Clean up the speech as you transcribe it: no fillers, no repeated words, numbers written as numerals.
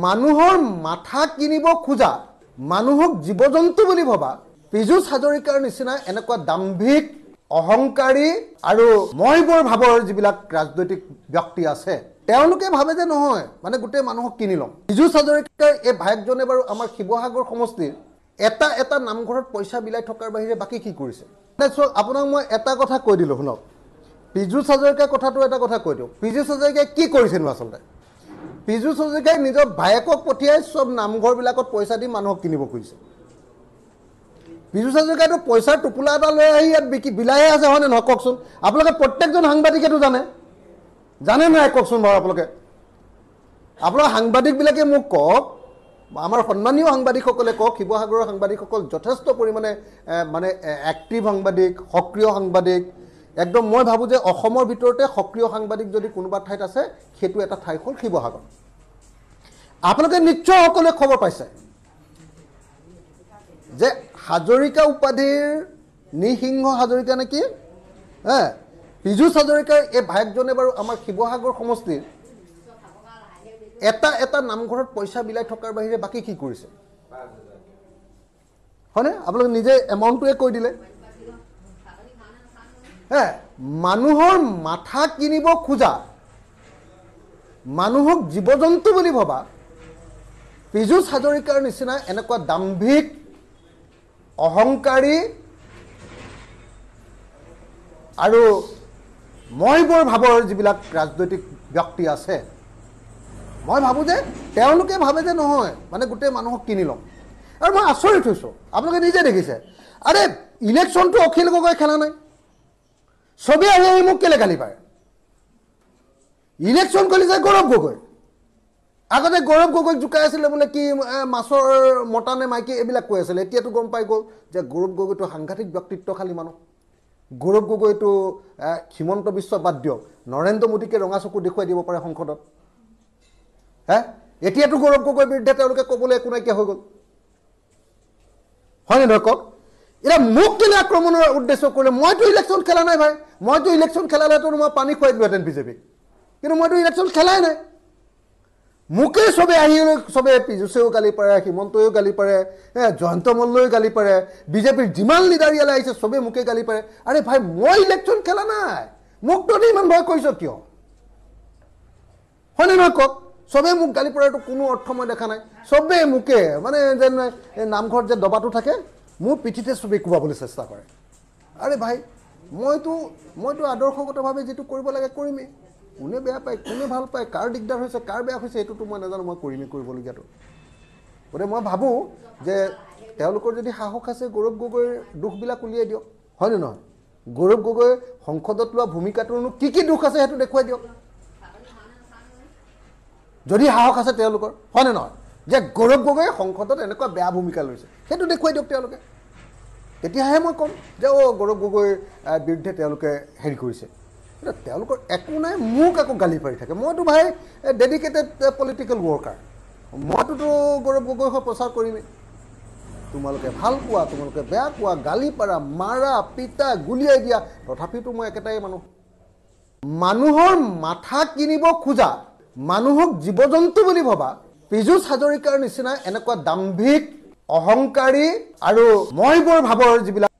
মানুহৰ মাথা কিনিব খোজা মানুহক জীৱ-জন্তু বুলি ভবা পীযুষ হাজৰিকাৰ নিচিনা এনেকুৱা দাম্ভিক অহংকাৰী আৰু মইবৰ ভাবৰ যিবিলাক ৰাজনৈতিক ব্যক্তি আছে তেওঁলোকে ভাবে যে নহয় মানে গোটেই মানুহক কিনি লম। পীযুষ হাজৰিকাৰ এই ভাইকজনে বাৰু আমাৰ শিৱসাগৰ সমষ্টিৰ এটা নামঘৰত পইচা বিলাই থকাৰ বাহিৰে বাকি কি কৰিছে? আপোনাক মই এটা কথা কৈ দিলো শুনক। পীযুষ হাজৰিকাৰ কথাটো এটা কথা কৈ দিওঁ। পীযুষ হাজৰিকাই কি কৰিছেনো আচলতে? পীযুষ হাজৰিকাই নিজৰ ভায়েকক পঠিয়াই সব নামঘৰবিলাকত পইচা দি মানুহক কিনিব খুজিছে। পীযুষ হাজৰিকাইতো পইচাৰ টোপোলা এটা লৈ আহি ইয়াত বিলাহে আছে হয়নে নহয় কওকচোন? আপোনালোকে প্ৰত্যেকজন সাংবাদিকেতো জানে নাই কওকচোন বাৰু আপোনালোকে? আপোনাৰ সাংবাদিকবিলাকে মোক কওক, আমাৰ সন্মানীয় সাংবাদিকসকলে কওক, শিৱসাগৰৰ সাংবাদিকসকল যথেষ্ট পৰিমাণে মানে এক্টিভ সাংবাদিক, সক্ৰিয় সাংবাদিক। একদম মই ভাবোঁ যে অসমৰ ভিতৰতে সক্ৰিয় সাংবাদিক যদি কোনোবা ঠাইত আছে সেইটো এটা ঠাই হ'ল শিৱসাগৰ। আপোনালোকে নিশ্চয় সকলোৱে খবৰ পাইছে যে হাজৰিকা উপাধিৰ নৃসিংহ হাজৰিকা নেকি পীযুষ হাজৰিকাৰ এই ভায়েকজনে বাৰু আমাৰ শিৱসাগৰ সমষ্টিৰ এটা নামঘৰত পইচা বিলাই থকাৰ বাহিৰে বাকি কি কৰিছে হয়নে? আপোনালোকে নিজে এমাউণ্টটোৱে কৈ দিলে। মানুহৰ মাথা কিনিব খোজা মানুহক জীৱ-জন্তু বুলি ভবা পীযুষ হাজৰিকাৰ নিচিনা এনেকুৱা দাম্ভিক অহংকাৰী আৰু মইবৰ ভাবৰ যিবিলাক ৰাজনৈতিক ব্যক্তি আছে মই ভাবোঁ যে তেওঁলোকে ভাবে যে নহয় মানে গোটেই মানুহক কিনি ল'ম। আৰু মই আচৰিত হৈছোঁ, আপোনালোকে নিজে দেখিছে। আৰে ইলেকশ্যনটো অখিল গগৈ খেলা নাই, চবেই আহি মোক কেলে গালি পাৰে। ইলেকশ্যন খেলিছে গৌৰৱ গগৈ। আগতে গৌৰৱ গগৈক জোকাই আছিলে বোলে কি মাছৰ মতা নে মাইকী এইবিলাক কৈ আছিলে। এতিয়াতো গম পাই গ'ল যে গৌৰৱ গগৈটো সাংঘাতিক ব্যক্তিত্বশালী মানুহ। গৌৰৱ গগৈটো হিমন্ত বিশ্ব বাদ দিয়ক, নৰেন্দ্ৰ মোদীকে ৰঙা চকু দেখুৱাই দিব পাৰে সংসদত। এতিয়াতো গৌৰৱ গগৈৰ বিৰুদ্ধে তেওঁলোকে ক'বলৈ একো নাইকিয়া হৈ গ'ল হয়নে নহয় কওক? এতিয়া মোক কেনে আক্ৰমণৰ উদ্দেশ্য কৰিলে? মইতো ইলেকশ্যন খেলা নাই ভাই। মইতো ইলেকশ্যন খেলালেতো মই পানী খুৱাই দিলোহেঁতেন বিজেপিক, কিন্তু মইতো ইলেকশ্যন খেলাই নাই। মোকে চবে আহি চবে পীযুষেও গালি পাৰে, হিমন্তইও গালি পাৰে, জয়ন্ত মল্লয়ো গালি পাৰে, বিজেপিৰ যিমান লিডাৰ ইয়ালৈ আহিছে চবে মোকে গালি পাৰে। আৰে ভাই মই ইলেকশ্যন খেলা নাই, মোক তো ইমান ভয় কৰিছ কিয় হয়নে নহয় কওক? চবেই মোক গালি পৰাটো কোনো অৰ্থ মই দেখা নাই। চবেই মোকে মানে যেন নামঘৰত যে দবাটো থাকে মোৰ পিঠিতে চবেই কোবাবলৈ চেষ্টা কৰে। আৰে ভাই মইতো আদৰ্শগতভাৱে যিটো কৰিব লাগে কৰিমেই। কোনে বেয়া পায় কোনে ভাল পায়, কাৰ দিগদাৰ হৈছে কাৰ বেয়া হৈছে এইটোতো মই নাজানো, মই কৰিমেই কৰিবলগীয়াটো। গতিকে মই ভাবোঁ যে তেওঁলোকৰ যদি সাহস আছে গৌৰৱ গগৈৰ দুখবিলাক উলিয়াই দিয়ক হয়নে নহয়? গৌৰৱ গগৈ সংসদত লোৱা ভূমিকাটোৰনো কি দুখ আছে সেইটো দেখুৱাই দিয়ক যদি সাহস আছে তেওঁলোকৰ হয়নে নহয়? যে গৌৰৱ গগৈয়ে সংসদত এনেকুৱা বেয়া ভূমিকা লৈছে সেইটো দেখুৱাই দিয়ক তেওঁলোকে। তেতিয়াহে মই ক'ম যে গৌৰৱ গগৈৰ বিৰুদ্ধে তেওঁলোকে হেৰি কৰিছে। কিন্তু তেওঁলোকৰ একো নাই, মোক আকৌ গালি পাৰি থাকে। মইতো ভাই dedicated political worker, মইতোতো Gaurav Gogoi হৈ প্ৰচাৰ কৰিমেই। তোমালোকে ভাল পোৱা তোমালোকে বেয়া পোৱা, গালি পাৰা, মাৰা পিটা গুলিয়াই দিয়া, তথাপিতো মই একেটাই মানুহ। মানুহৰ মাথা কিনিব খোজা মানুহক জীৱ-জন্তু বুলি ভবা পীযুষ হাজৰিকাৰ নিচিনা এনেকুৱা দাম্ভিক অহংকাৰী আৰু মইবৰ ভাবৰ যিবিলাক